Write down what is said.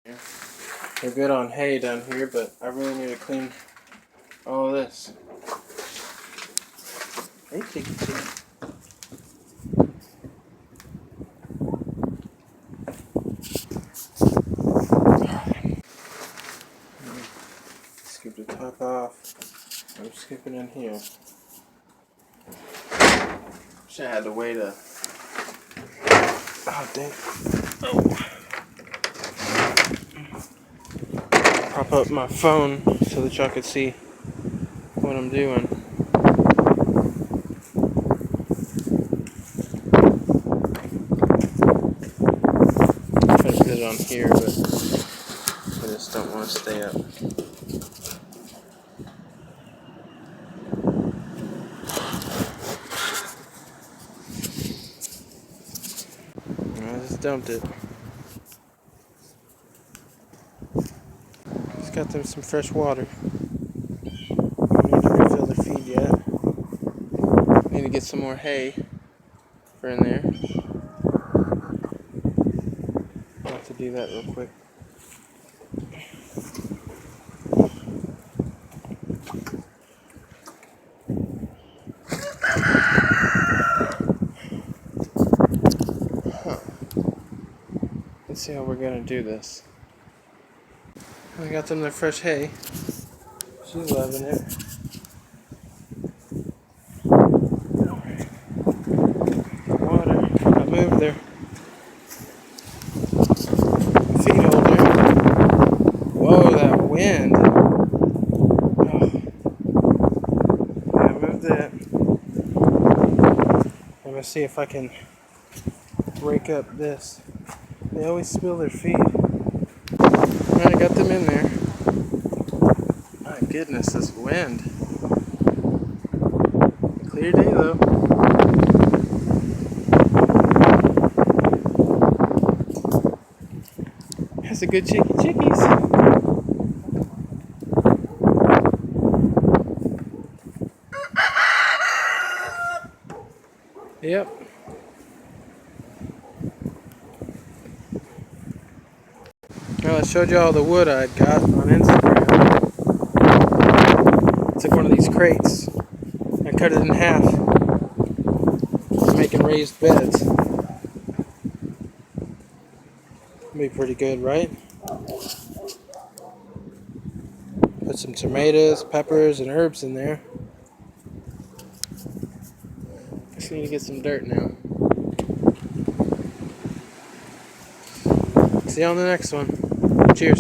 We're good on hay down here, but I really need to clean all of this. Hey, Chicky Chicky. Scoop the top off. I'm scooping in here. Should have had to wait a. Oh, dang. Oh. Prop up my phone so that y'all could see what I'm doing. I'm trying to put it on here, but I just don't want to stay up. I just dumped it. Just got them some fresh water. Don't need to refill the feed yet. Need to get some more hay for in there. I'll have to do that real quick. Let's see how we're gonna do this. I got them their fresh hay. She's loving it. Water. I moved their feed holder. Whoa, that wind. Oh. Yeah, I moved that. I'm gonna see if I can break up this. They always spill their feed. Alright, I got them in there. My goodness, this wind. Clear day though. That's a good chickies. Yep. Well, I showed you all the wood I got on Instagram. I took one of these crates. I cut it in half. It's making raised beds. Be pretty good, right? Put some tomatoes, peppers, and herbs in there. Just need to get some dirt now. See you on the next one. Cheers.